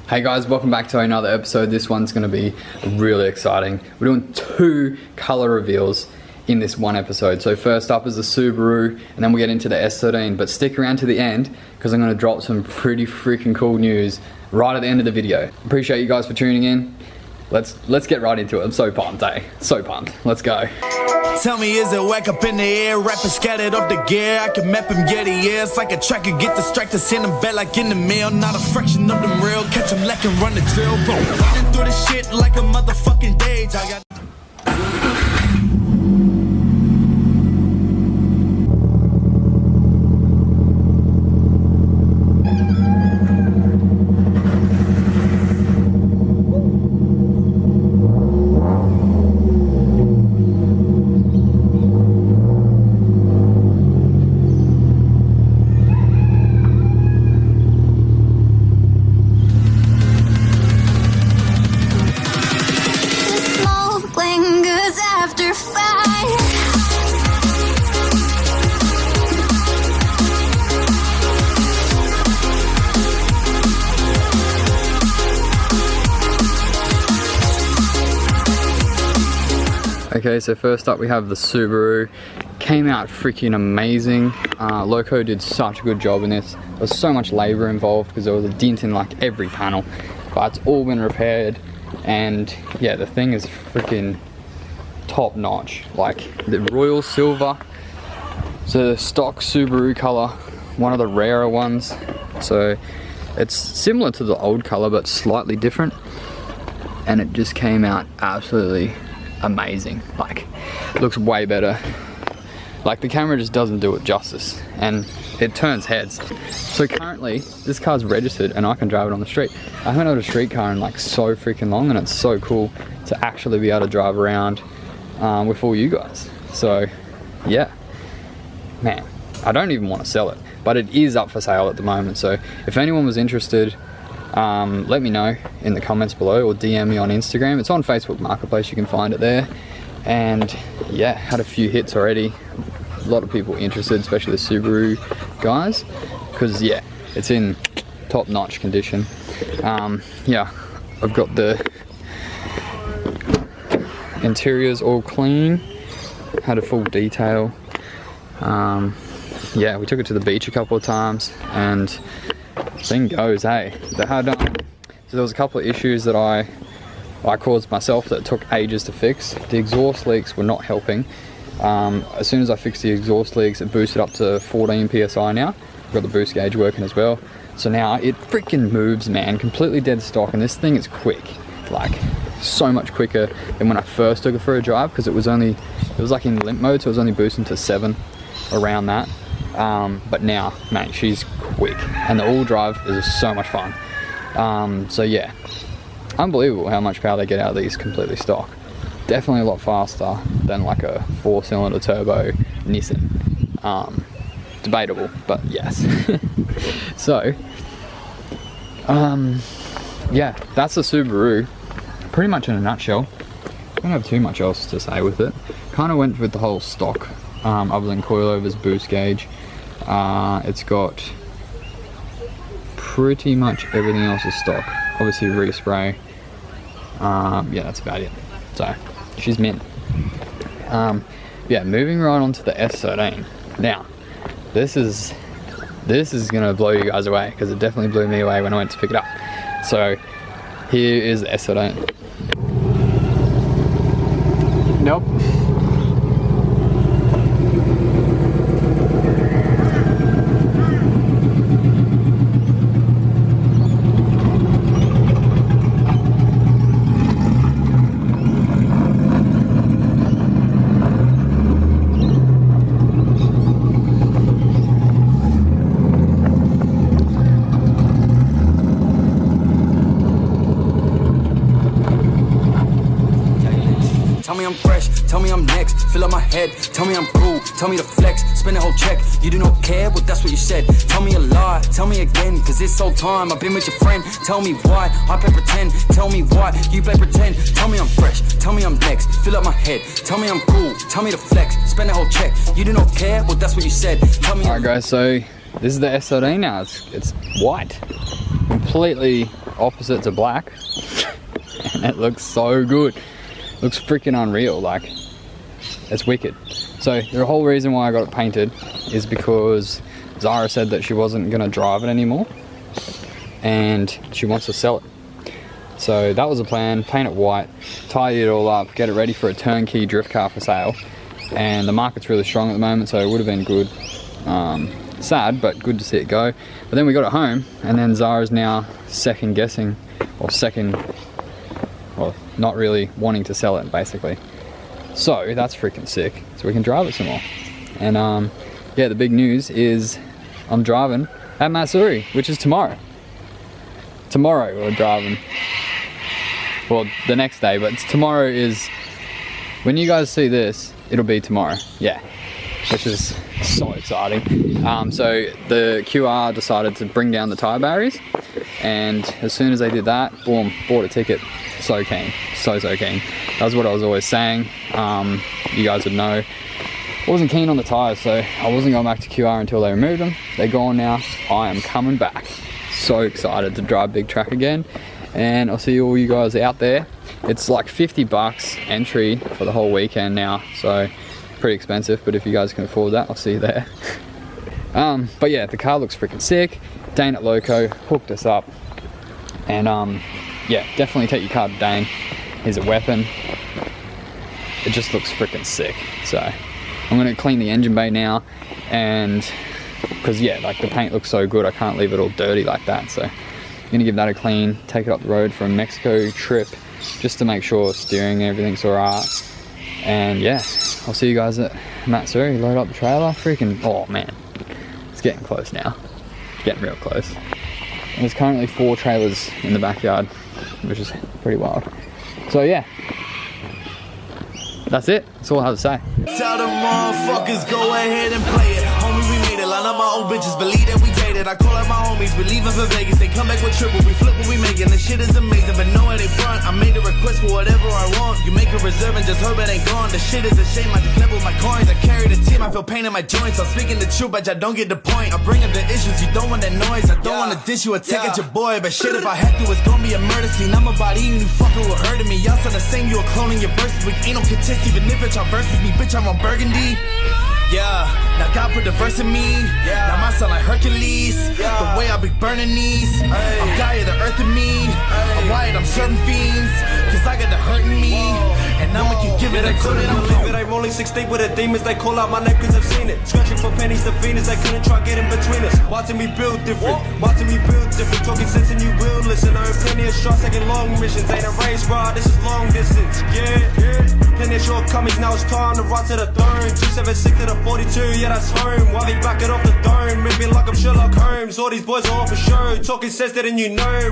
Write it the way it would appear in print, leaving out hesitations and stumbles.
Hey guys, welcome back to another episode. This one's going to be really exciting. We're doing 2 color reveals in this one episode. So first up is the Subaru, and then we get into the S13. But stick around to the end because I'm going to drop some pretty freaking cool news right at the end of the video. Appreciate you guys for tuning in. Let's get right into it. I'm so pumped, eh? So pumped. Let's go. Tell me, is it whack up in the air? Rapping scattered off the gear. I can map him, yeah, the air. It's like a tracker, get distracted, send him back like in the mail. Not a fraction of them real. Catch him lacking, run the drill. Running through the shit like a motherfucking dage. I got. Okay, so first up we have the Subaru. Came out freaking amazing. Loco did such a good job in this. There was so much labor involved because there was a dent in like every panel, but it's all been repaired, and yeah, the thing is freaking top notch. Like the royal silver, so the stock Subaru color, one of the rarer ones. So it's similar to the old color but slightly different, and it just came out absolutely amazing. Like, it looks way better. Like, the camera just doesn't do it justice, and it turns heads. So currently this car's registered and I can drive it on the street. I haven't had a street car in like so freaking long, and it's so cool to actually be able to drive around with all you guys. So yeah, man, I don't even want to sell it, but it is up for sale at the moment. So if anyone was interested, let me know in the comments below or DM me on Instagram. It's on Facebook Marketplace, you can find it there. And yeah, had a few hits already. A lot of people interested, especially the Subaru guys, because yeah, it's in top notch condition. Yeah, I've got the interiors all clean, had a full detail. Yeah, we took it to the beach a couple of times and thing goes, hey. They had so there was a couple of issues that I caused myself that took ages to fix. The exhaust leaks were not helping. As soon as I fixed the exhaust leaks, it boosted up to 14 psi now. I've got the boost gauge working as well. So now it freaking moves, man, completely dead stock, and this thing is quick. Like, so much quicker than when I first took it for a drive, because it was like in limp mode, so it was only boosting to 7, around that. But now, mate, she's quick, and the all drive is so much fun. So yeah, unbelievable how much power they get out of these completely stock. Definitely a lot faster than like a 4-cylinder turbo Nissan. Debatable, but yes. So yeah, that's the Subaru pretty much in a nutshell. I don't have too much else to say with it. Kind of went with the whole stock, other than coilovers, boost gauge. It's got pretty much everything else is stock. Obviously respray. Yeah, that's about it. So she's mint. Yeah, moving right on to the S13. Now, this is gonna blow you guys away, because it definitely blew me away when I went to pick it up. So here is the S13. Nope. Tell me I'm fresh, tell me I'm next, fill up my head, tell me I'm cool, tell me to flex, spend the whole check, you do not care, well that's what you said, tell me a lie, tell me again, cause it's so time, I've been with your friend, tell me why, I play pretend, tell me why, you play pretend, tell me I'm fresh, tell me I'm next, fill up my head, tell me I'm cool, tell me to flex, spend the whole check, you do not care, well that's what you said, tell me. Alright guys, so this is the S13 now, it's white, completely opposite to black. And it looks so good. Looks freaking unreal, like, it's wicked. So the whole reason why I got it painted is because Zara said that she wasn't gonna drive it anymore and she wants to sell it. So that was the plan, paint it white, tidy it all up, get it ready for a turnkey drift car for sale. And the market's really strong at the moment, so it would have been good. Sad, but good to see it go. But then we got it home, and then Zara's now second guessing, or well, not really wanting to sell it, basically. So that's freaking sick. So we can drive it some more. And yeah, the big news is I'm driving at Matsuri, which is tomorrow. Tomorrow we're driving. Well, the next day, but tomorrow is, when you guys see this, it'll be tomorrow. Yeah, which is so exciting. So the QR decided to bring down the tire barriers, and as soon as they did that, boom, bought a ticket. So keen, so keen. That's what I was always saying. You guys would know. I wasn't keen on the tires, so I wasn't going back to QR until they removed them. They're gone now. I am coming back. So excited to drive big track again. And I'll see all you guys out there. It's like 50 bucks entry for the whole weekend now, so pretty expensive, but if you guys can afford that, I'll see you there. But yeah, the car looks freaking sick. Dane at Loco hooked us up, and yeah, definitely take your car to Dane. He's a weapon. It just looks freaking sick. So I'm gonna clean the engine bay now, and because yeah, like the paint looks so good, I can't leave it all dirty like that. So I'm gonna give that a clean, take it up the road for a Mexico trip, just to make sure steering and everything's alright. And yeah, I'll see you guys at Matsuri. Load up the trailer. Freaking, oh man, it's getting close now. Getting real close. And there's currently 4 trailers in the backyard, which is pretty wild. So yeah, that's it. That's all I have to say. Tell them motherfuckers go ahead and play it. Homie, we made it. Line up my own bitches, believe that we dated. I call out my homies, we leaving for Vegas. They come back with triple, we flip what we making. The shit is amazing, but know it ain't front. I made a request for whatever I want. You make a reserve and just hope it ain't gone. The shit is a shame, I just flip with my coins. I carry the team, I feel pain in my joints. I'm speaking the truth, but I don't get the point. I bring up the issues, you don't want that noise. I don't want to dish you or take at your boy. But shit, if I had to, it's gonna be a murder scene. I'm about eating you fucking with hurting me. Y'all said the same, you were cloning your verses. We ain't no contest, even if it's our versus me. Bitch, I'm on Burgundy. Yeah, now God put the verse in me. Now my son like Hercules. The way I be burning these. I'm Gaia, the earth in me. I'm wired, I'm serving fiends. Cause I got the hurt in me. And I'ma keep giving it to it. I'm leave it. I rolling 6 deep with the demons. They call out my name cause I've seen it. Scratching for pennies, the fiends. I couldn't try getting between us. Watching me build different. Watching me build different. Talking sense and you will listen. I earn plenty of shots, taking long missions. Ain't a race ride, this is long distance. Yeah. Plenty of shortcomings, now it's time to ride to the throne. 276 to the 42, yeah, that's home. While they back it off the dome, moving like I'm Sherlock Holmes. All these boys are all for show. Talking sense that and you know.